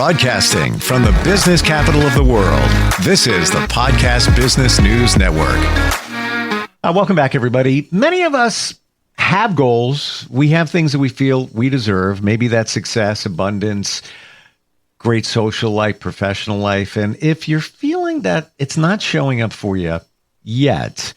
Broadcasting from the business capital of the world, this is the Podcast Business News Network. Welcome back, everybody. Many of us have goals. We have things that we feel we deserve. Maybe that's success, abundance, great social life, professional life. And if you're feeling that it's not showing up for you yet,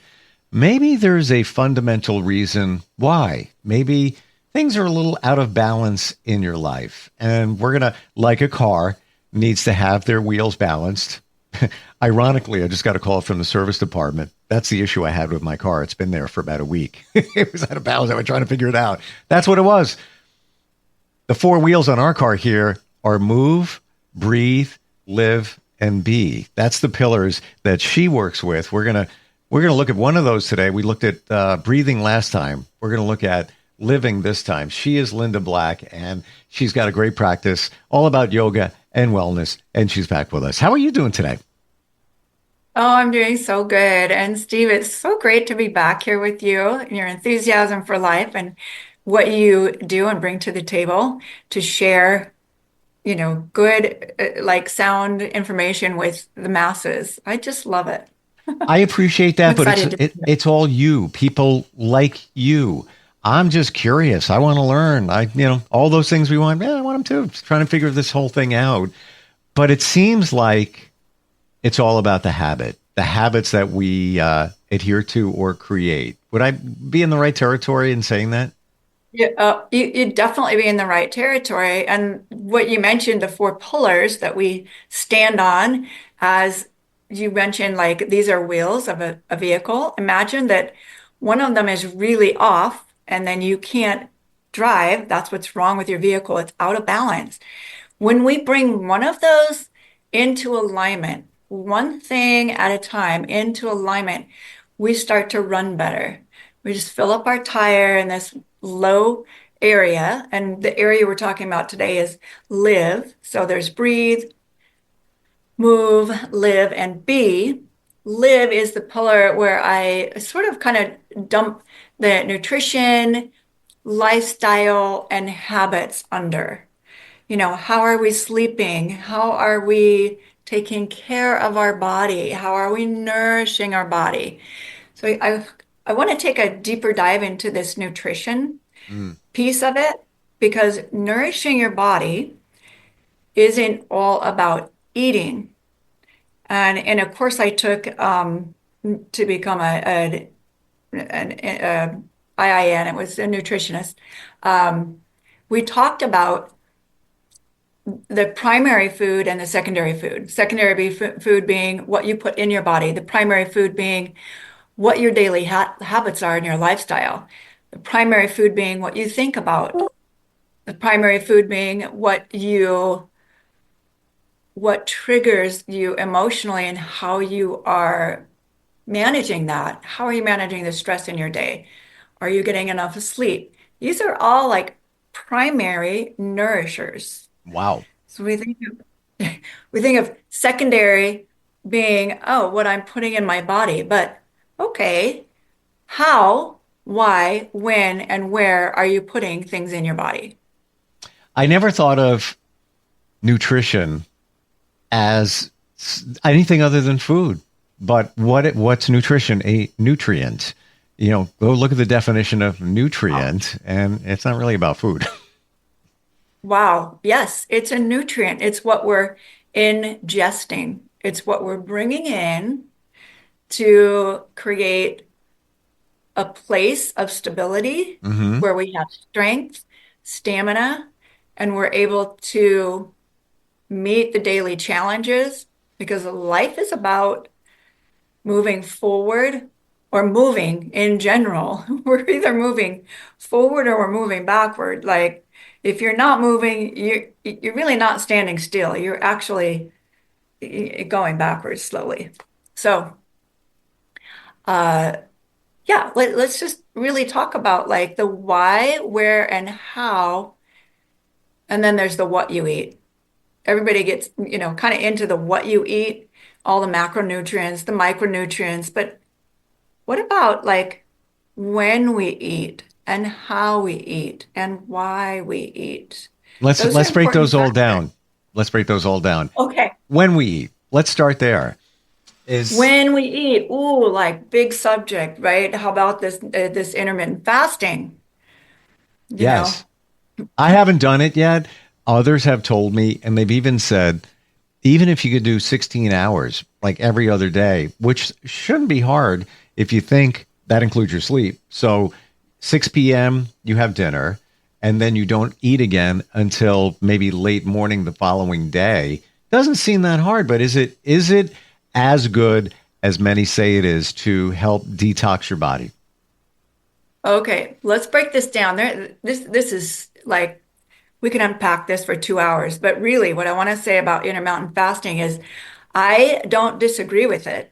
maybe there's a fundamental reason why. Maybe things are a little out of balance in your life. And we're going to, like a car, needs to have their wheels balanced. Ironically, I just got a call from the service department. That's the issue I had with my car. It's been there for about a week. It was out of balance. I was trying to figure it out. That's what it was. The four wheels on our car here are move, breathe, live, and be. That's the pillars that she works with. We're gonna look at one of those today. We looked at breathing last time. We're going to look at living this time. She is Linda Black, and she's got a great practice all about yoga and wellness, and she's back with us. How are you doing today? Oh, I'm doing so good. And Steve, it's so great to be back here with you and your enthusiasm for life and what you do and bring to the table to share, good, sound information with the masses. I just love it. I appreciate that, but it's all you, people like you. I'm just curious. I want to learn. All those things we want. I want them too. Just trying to figure this whole thing out. But it seems like it's all about the habits that we adhere to or create. Would I be in the right territory in saying that? Yeah, you'd definitely be in the right territory. And what you mentioned, the four pillars that we stand on, as you mentioned, these are wheels of a vehicle. Imagine that one of them is really off and then you can't drive. That's what's wrong with your vehicle. It's out of balance. When we bring one of those into alignment, one thing at a time into alignment, we start to run better. We just fill up our tire in this low area. And the area we're talking about today is live. So there's breathe, move, live, and be. Live is the pillar where I sort of kind of dump the nutrition, lifestyle, and habits under. How are we sleeping? How are we taking care of our body? How are we nourishing our body? So I want to take a deeper dive into this nutrition piece of it, because nourishing your body isn't all about eating. And in a course I took to become an IIN, it was a nutritionist, we talked about the primary food and the secondary food. Secondary food being what you put in your body, the primary food being what your daily habits are in your lifestyle, the primary food being what you think about, the primary food being what triggers you emotionally and how you are managing that. How are you managing the stress in your day? Are you getting enough sleep? These are all primary nourishers. Wow. So we think of secondary being, what I'm putting in my body. But okay, how, why, when, and where are you putting things in your body? I never thought of nutrition as anything other than food. But what's nutrition? A nutrient. Go look at the definition of nutrient, and it's not really about food. Wow. Yes, it's a nutrient. It's what we're ingesting. It's what we're bringing in to create a place of stability where we have strength, stamina, and we're able to meet the daily challenges, because life is about moving forward or moving in general. We're either moving forward or we're moving backward. If you're not moving, you're really not standing still. You're actually going backwards slowly. So, let's just really talk about the why, where, and how, and then there's the what you eat. Everybody gets, kind of into the what you eat, all the macronutrients, the micronutrients, but what about when we eat and how we eat and why we eat? Let's break those all down. Let's break those all down. Okay. When we eat, let's start there. Is When we eat, ooh, like big subject, right? How about this intermittent fasting? You know, Yes. I haven't done it yet. Others have told me, and they've even said, even if you could do 16 hours, like every other day, which shouldn't be hard if you think that includes your sleep. So 6 p.m., you have dinner, and then you don't eat again until maybe late morning the following day. Doesn't seem that hard, but is it as good as many say it is to help detox your body? okay, let's break this down. This is like we can unpack this for 2 hours, but really what I want to say about intermittent fasting is I don't disagree with it.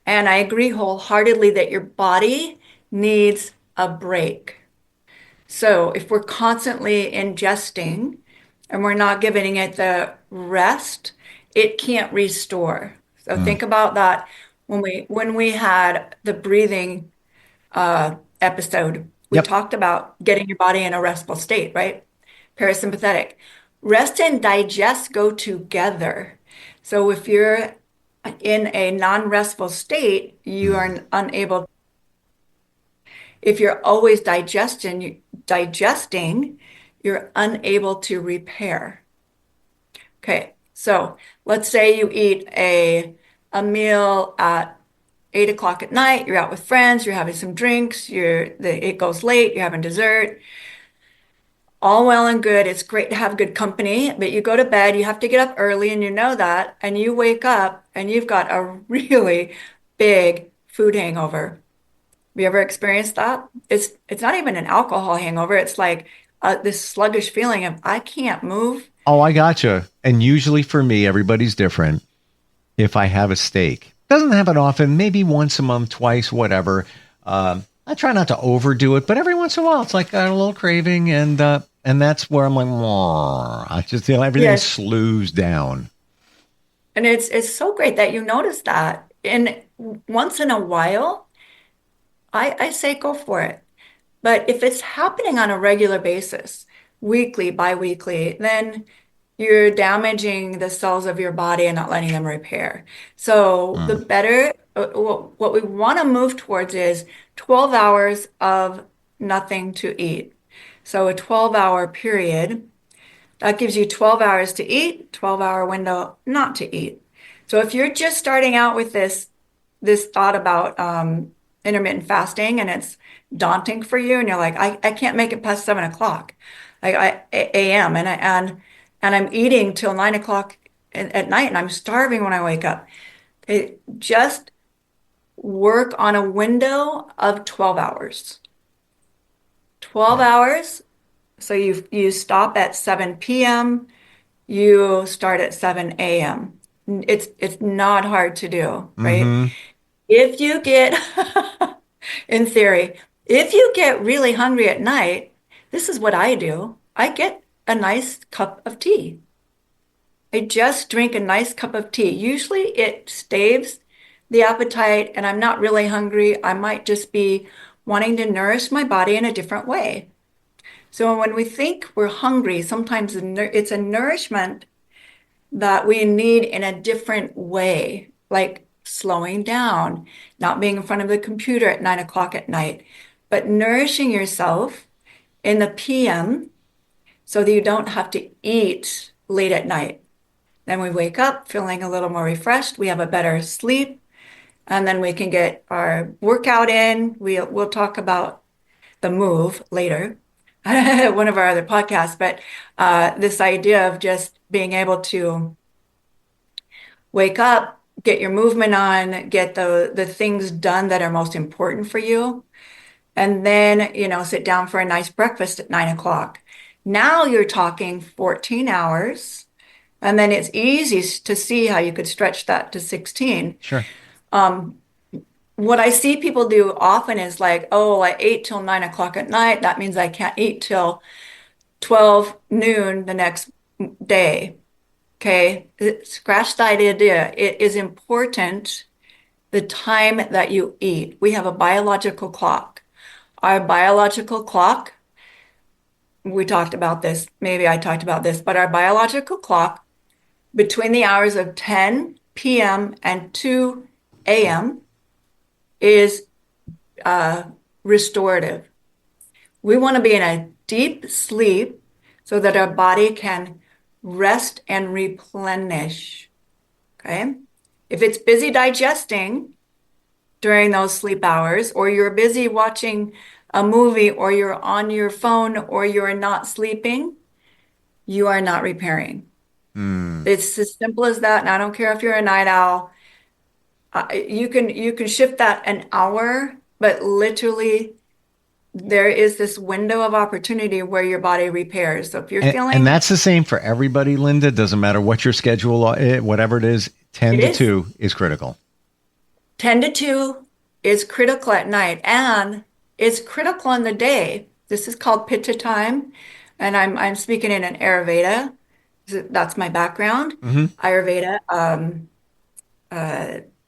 And I agree wholeheartedly that your body needs a break. So if we're constantly ingesting and we're not giving it the rest, it can't restore. So Mm. think about that when we had the breathing episode, we Yep. talked about getting your body in a restful state, right? Parasympathetic. Rest and digest go together. So if you're in a non-restful state, you Mm. are unable. If you're always digesting, you're unable to repair. Okay, so let's say you eat a meal at 8 o'clock at night. You're out with friends. You're having some drinks. It goes late. You're having dessert. All well and good. It's great to have good company, but you go to bed, you have to get up early and you know that, and you wake up and you've got a really big food hangover. Have you ever experienced that? It's not even an alcohol hangover. It's like this sluggish feeling of I can't move. Oh, I gotcha. And usually for me, everybody's different. If I have a steak, doesn't happen often, maybe once a month, twice, whatever. I try not to overdo it, but every once in a while, it's like I got a little craving, and that's where I'm like, "Mwah." I just feel everything Yes. slows down. And it's so great that you notice that. And once in a while, I say go for it. But if it's happening on a regular basis, weekly, biweekly, then you're damaging the cells of your body and not letting them repair. So the Mm. better, what we want to move towards is 12 hours of nothing to eat. So a 12-hour period, that gives you 12 hours to eat, 12-hour window not to eat. So if you're just starting out with this thought about intermittent fasting and it's daunting for you and you're like, I can't make it past 7 o'clock a.m. and I'm eating till 9 o'clock at night and I'm starving when I wake up. Just work on a window of 12 hours. 12 Yeah. hours. So you stop at 7 p.m., you start at 7 a.m. It's not hard to do, right? Mm-hmm. If you get, in theory, if you get really hungry at night, this is what I do. I get a nice cup of tea. I just drink a nice cup of tea. Usually it staves the appetite and I'm not really hungry. I might just be wanting to nourish my body in a different way. So when we think we're hungry, sometimes it's a nourishment that we need in a different way, like slowing down, not being in front of the computer at 9 o'clock at night, but nourishing yourself in the PM so that you don't have to eat late at night. Then we wake up feeling a little more refreshed. We have a better sleep, and then we can get our workout in. We'll talk about the move later, one of our other podcasts, but this idea of just being able to wake up, get your movement on, get the things done that are most important for you, and then, sit down for a nice breakfast at 9 o'clock. Now you're talking 14 hours, and then it's easy to see how you could stretch that to 16. Sure. What I see people do often is like, oh, I ate till 9 o'clock at night. That means I can't eat till 12 noon the next day. Okay, scratch that idea. It is important the time that you eat. We have a biological clock. Our biological clock, we talked about this, maybe I talked about this, but our biological clock between the hours of 10 p.m. and 2 a.m. is restorative. We want to be in a deep sleep so that our body can rest and replenish. Okay. If it's busy digesting during those sleep hours, or you're busy watching a movie, or you're on your phone, or you're not sleeping, you are not repairing. It's as simple as that. And I don't care if you're a night owl. You can shift that an hour, but literally there is this window of opportunity where your body repairs. So if you're And feeling that's the same for everybody, Linda. Doesn't matter what your schedule, whatever it is, 10 it to is 2 is critical. 10 to 2 is critical at night, and it's critical in the day. This is called pitta time, and I'm speaking in an Ayurveda. That's my background. Ayurveda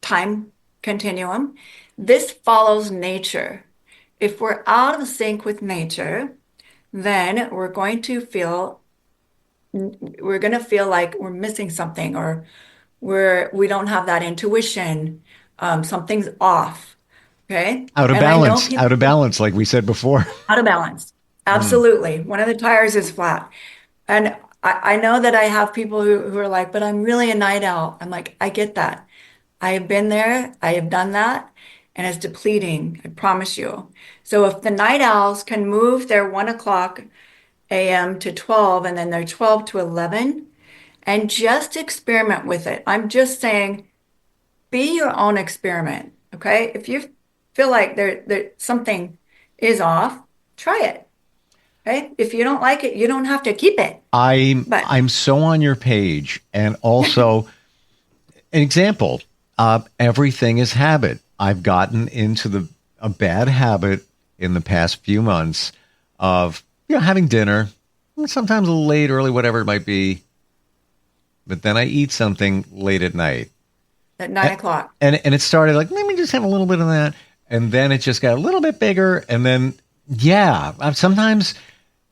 time continuum. This follows nature. If we're out of sync with nature, then we're going to feel like we're missing something, or we don't have that intuition. Something's off. Okay. And I know people Out of balance, like we said before. out of balance. Absolutely. One of the tires is flat. And I know that I have people who are like, but I'm really a night owl. I'm like, I get that. I have been there. I have done that. And it's depleting. I promise you. So if the night owls can move their 1 o'clock a.m. to 12, and then their 12 to 11, and just experiment with it. I'm just saying, be your own experiment. Okay. If you feel like there something is off, try it. Okay. If you don't like it, you don't have to keep it. But I'm so on your page. And also, an example, everything is habit. I've gotten into a bad habit in the past few months of having dinner, sometimes a little late, early, whatever it might be. But then I eat something late at night. at 9 o'clock. And it started like, let me just have a little bit of that. And then it just got a little bit bigger. And then, sometimes,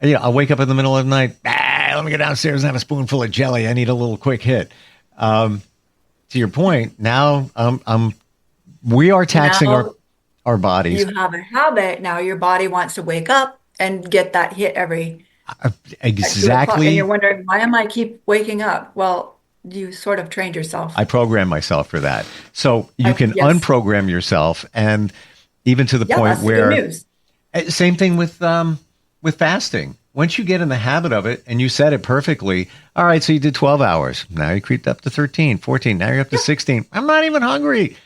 I'll wake up in the middle of the night. Let me go downstairs and have a spoonful of jelly. I need a little quick hit. To your point, now we are taxing Now our bodies. you have a habit. Now your body wants to wake up and get that hit every at 2 o'clock. And Exactly. you're wondering, why am I keep waking up? Well, you sort of trained yourself. I program myself for that. So you can Yes. unprogram yourself, and even to the Yeah, point that's the where good news. same thing with fasting. Once you get in the habit of it, and you said it perfectly, all right, so you did 12 hours. Now you creeped up to 13, 14. Now you're up to 16. I'm not even hungry.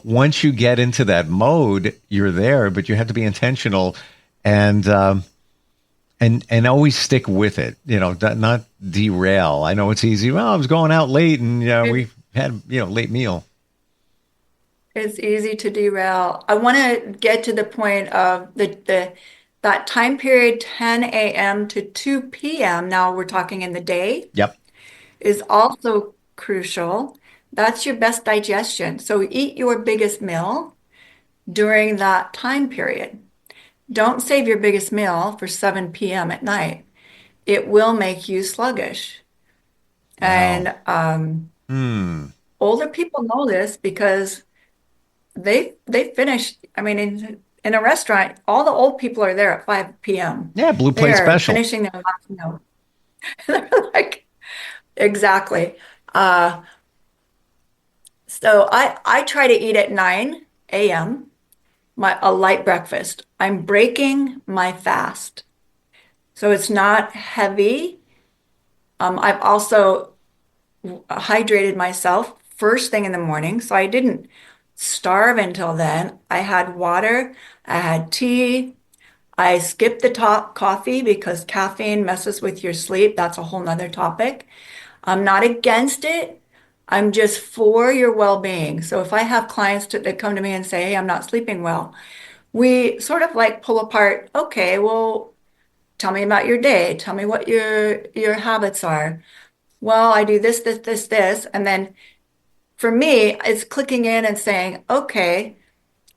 Once you get into that mode, you're there, but you have to be intentional and always stick with it. Not derail. I know it's easy. Well, I was going out late, and we had late meal. It's easy to derail. I want to get to the point of that time period, 10 a.m. to 2 p.m. Now we're talking in the day, Yep. is also crucial. That's your best digestion. So eat your biggest meal during that time period. Don't save your biggest meal for 7 p.m. at night. It will make you sluggish. Wow. And Hmm. older people know this because they finish. I mean, in a restaurant, all the old people are there at 5 p.m. Yeah, blue They plate are special. finishing their last meal. They're like, exactly. Uh, so I try to eat at 9 a.m. A light breakfast. I'm breaking my fast, so it's not heavy. I've also hydrated myself first thing in the morning, so I didn't starve until then. I had water, I had tea. I skipped the top coffee because caffeine messes with your sleep. That's a whole nother topic. I'm not against it. I'm just for your well-being. So if I have clients that come to me and say, hey, I'm not sleeping well, we sort of like pull apart, okay, well, tell me about your day. Tell me what your habits are. Well, I do this, this, this, this. And then for me, it's clicking in and saying, okay,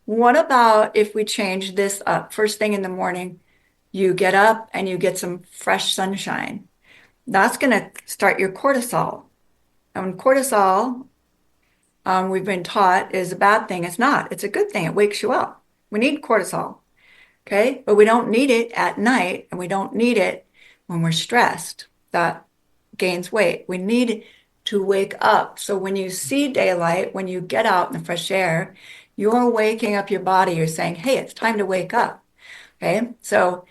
what about if we change this up? First thing in the morning, you get up and you get some fresh sunshine. That's going to start your cortisol. And cortisol, we've been taught is a bad thing. It's not. It's a good thing. It wakes you up. We need cortisol, okay? But we don't need it at night, and we don't need it when we're stressed. That gains weight. We need to wake up. So when you see daylight, when you get out in the fresh air, you're waking up your body. You're saying, hey, it's time to wake up. Okay. So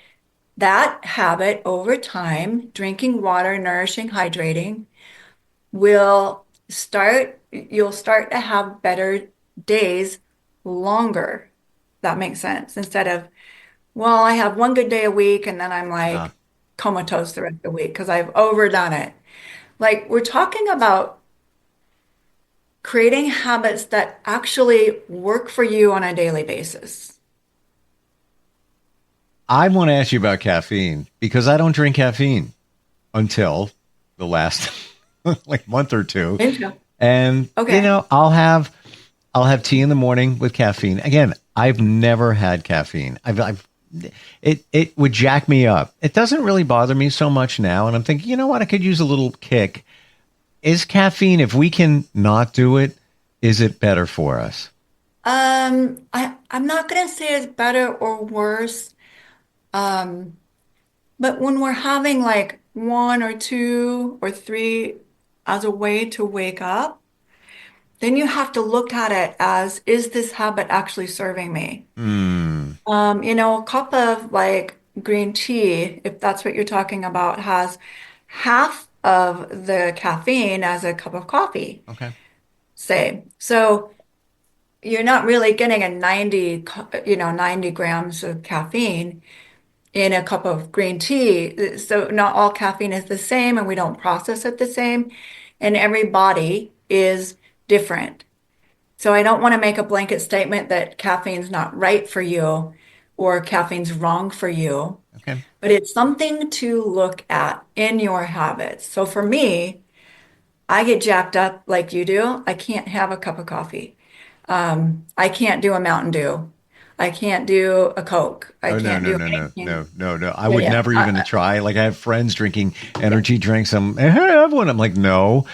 that habit over time, drinking water, nourishing, hydrating, you'll start to have better days longer. That makes sense. Instead of, well, I have one good day a week and then I'm Uh, like comatose the rest of the week because I've overdone it. Like we're talking about creating habits that actually work for you on a daily basis. I want to ask you about caffeine because I don't drink caffeine until the last like month or two. Bingo. And Okay. I'll have tea in the morning with caffeine. Again, I've never had caffeine. It would jack me up. It doesn't really bother me so much now. And I'm thinking, you know what? I could use a little kick. Is caffeine, if we can not do it, is it better for us? I'm not gonna say it's better or worse. Um, but when we're having like one or two or three as a way to wake up, then you have to look at it as, is this habit actually serving me? Hmm. A cup of like green tea, if that's what you're talking about, has half of the caffeine as a cup of coffee, Okay. say. So you're not really getting a 90 grams of caffeine in a cup of green tea. So not all caffeine is the same and we don't process it the same. And every body is different. So I don't want to make a blanket statement that caffeine's not right for you or caffeine's wrong for you, Okay. but it's something to look at in your habits. So for me, I get jacked up like you do. I can't have a cup of coffee. I can't do a Mountain Dew. I can't do a Coke. I Oh, no, can't no, do no, no, anything. no, no, no. I Yeah, would yeah. never even try. Like I have friends drinking energy drinks. Hey, I have one. I'm like, no,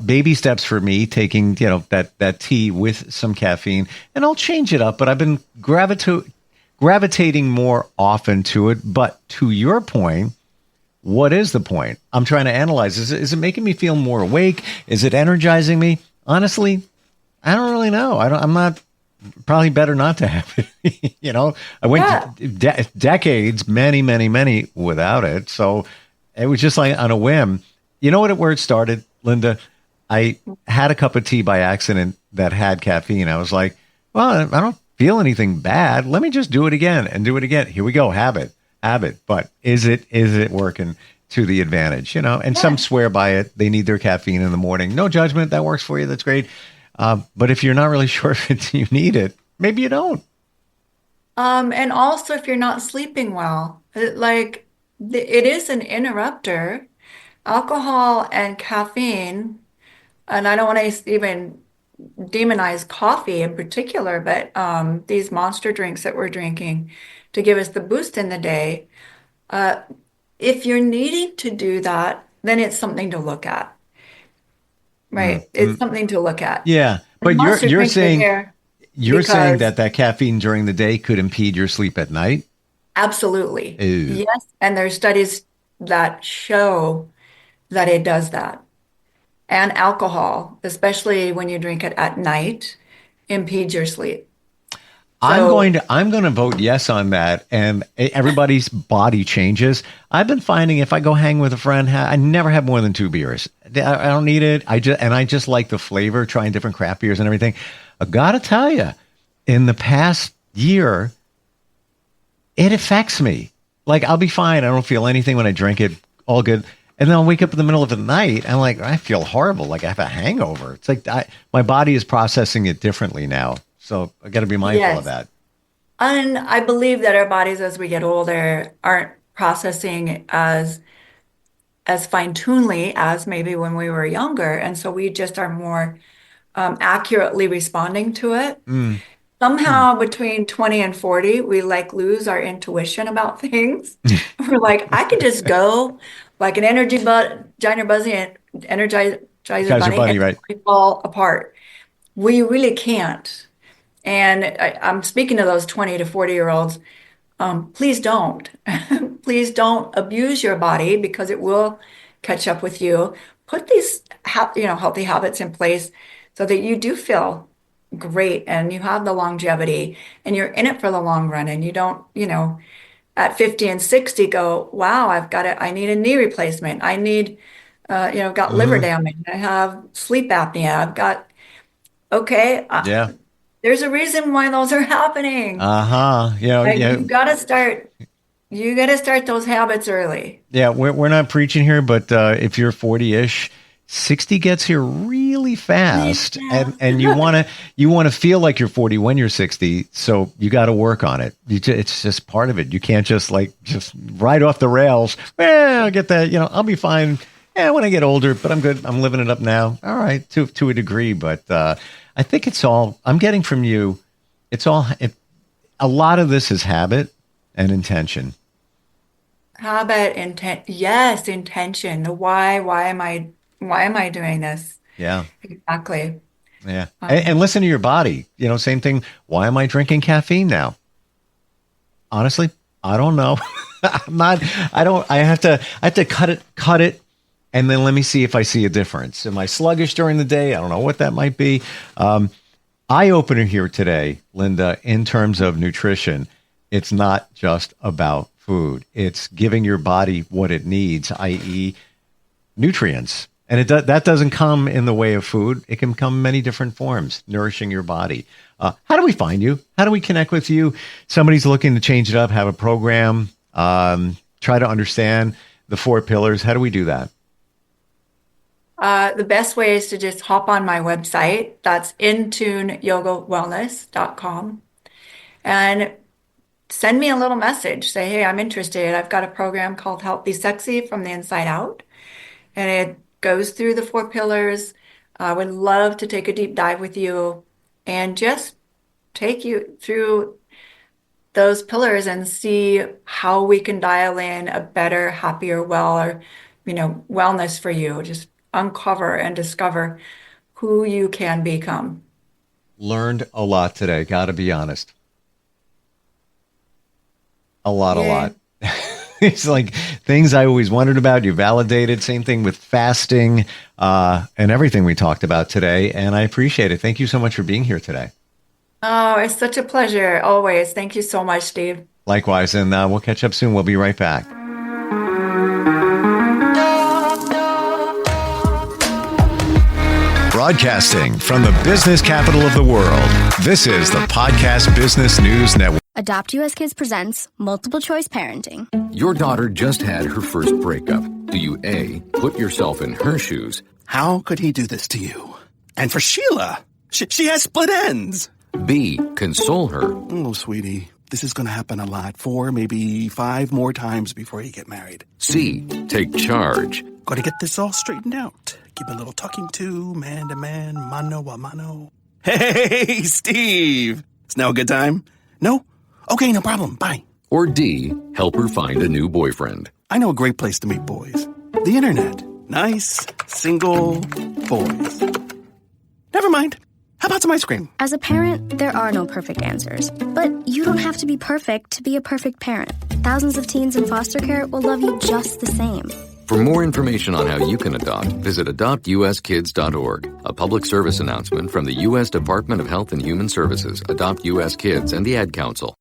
baby steps for me, taking, that tea with some caffeine, and I'll change it up. But I've been gravitating more often to it. But to your point, what is the point? I'm trying to analyze. Is it making me feel more awake? Is it energizing me? Honestly, I don't really know. I'm not. Probably better not to have it. I went Yeah. decades, many, many, many without it. So it was just like on a whim. You know where it started, Linda? I had a cup of tea by accident that had caffeine. I was like, well, I don't feel anything bad. Let me just do it again and do it again. Here we go. Habit. But is it working to the advantage? And some Yeah. swear by it. They need their caffeine in the morning. No judgment. That works for you. That's great. But if you're not really sure if you need it, maybe you don't. And also if you're not sleeping well, it is an interrupter. Alcohol and caffeine, and I don't want to even demonize coffee in particular, but these monster drinks that we're drinking to give us the boost in the day, uh, if you're needing to do that, then it's something to look at, Mm, right? It's mm, something to look at. yeah, And but you're monster you're drinks are saying there you're saying because that caffeine during the day could impede your sleep at night. absolutely, Ooh. yes. And there's studies that show that it does that. And alcohol, especially when you drink it at night, impedes your sleep. So, I'm going to vote yes on that. And everybody's body changes. I've been finding if I go hang with a friend, I never have more than 2 beers. I don't need it. I just like the flavor, trying different craft beers and everything. I got to tell you, in the past year, it affects me. Like I'll be fine. I don't feel anything when I drink it. All good. And then I'll wake up in the middle of the night. I'm like, I feel horrible. Like I have a hangover. It's like my body is processing it differently now. So I got to be mindful of yes. that. And I believe that our bodies as we get older aren't processing as fine-tunedly as maybe when we were younger. And so we just are more accurately responding to it. Mm. Mm. Somehow between 20 and 40, we like lose our intuition about things. We're like, I could just go like an energy but giant buzzy and energize Geyser Geyser Bunny, right? we fall apart. We really can't. And I'm speaking to those 20 to 40-year-olds. Please don't. Please don't abuse your body because it will catch up with you. Put these, healthy habits in place so that you do feel great and you have the longevity and you're in it for the long run and you don't, at 50 and 60 go, wow, I need a knee replacement. I need, got liver damage. I have sleep apnea. Okay, Yeah. there's a reason why those are happening. Yeah. Like, Yeah. you got to start those habits early. Yeah. We're not preaching here, but if you're 40-ish, 60 gets here really fast, and you want to feel like you're 40 when you're 60. So you got to work on it. It's just part of it. You can't just ride off the rails. Well, I'll get that. I'll be fine. Yeah, when I get older, but I'm good. I'm living it up now. All right, to a degree, but I think it's all I'm getting from you. A lot of this is habit and intention. Habit, yes, intention. The why. Why am I doing this? Yeah. Exactly. Yeah. And listen to your body. Same thing. Why am I drinking caffeine now? Honestly, I don't know. I have to cut it. And then let me see if I see a difference. Am I sluggish during the day? I don't know what that might be. Eye-opener here today, Linda, in terms of nutrition. It's not just about food. It's giving your body what it needs, i.e. nutrients. And that doesn't come in the way of food. It can come in many different forms, nourishing your body. How do we find you? How do we connect with you? Somebody's looking to change it up, have a program, try to understand the 4 pillars. How do we do that? The best way is to just hop on my website. That's intuneyogawellness.com and send me a little message. Say, hey, I'm interested. I've got a program called Help Be Sexy from the Inside Out. And it goes through the 4 pillars. I would love to take a deep dive with you and just take you through those pillars and see how we can dial in a better, happier, wellness for you. Just uncover and discover who you can become. Learned a lot today. Got to be honest. A lot. It's like things I always wondered about. You validated. Same thing with fasting and everything we talked about today. And I appreciate it. Thank you so much for being here today. Oh, it's such a pleasure. Always. Thank you so much, Steve. Likewise. And we'll catch up soon. We'll be right back. Broadcasting from the business capital of the world, this is the Podcast Business News Network. Adopt US Kids presents Multiple Choice Parenting. Your daughter just had her first breakup. Do you A, put yourself in her shoes? How could he do this to you? And for Sheila, she has split ends. B, console her? Oh, sweetie, this is going to happen a lot. 4, maybe 5 more times before you get married. C, take charge? Got to get this all straightened out. Give a little talking to, man to man, mano a mano. Hey, Steve! It's now a good time? No? Okay, no problem. Bye. Or D, help her find a new boyfriend? I know a great place to meet boys. The internet. Nice, single boys. Never mind. How about some ice cream? As a parent, there are no perfect answers. But you don't have to be perfect to be a perfect parent. Thousands of teens in foster care will love you just the same. For more information on how you can adopt, visit adoptuskids.org. A public service announcement from the U.S. Department of Health and Human Services, Adopt U.S. Kids, and the Ad Council.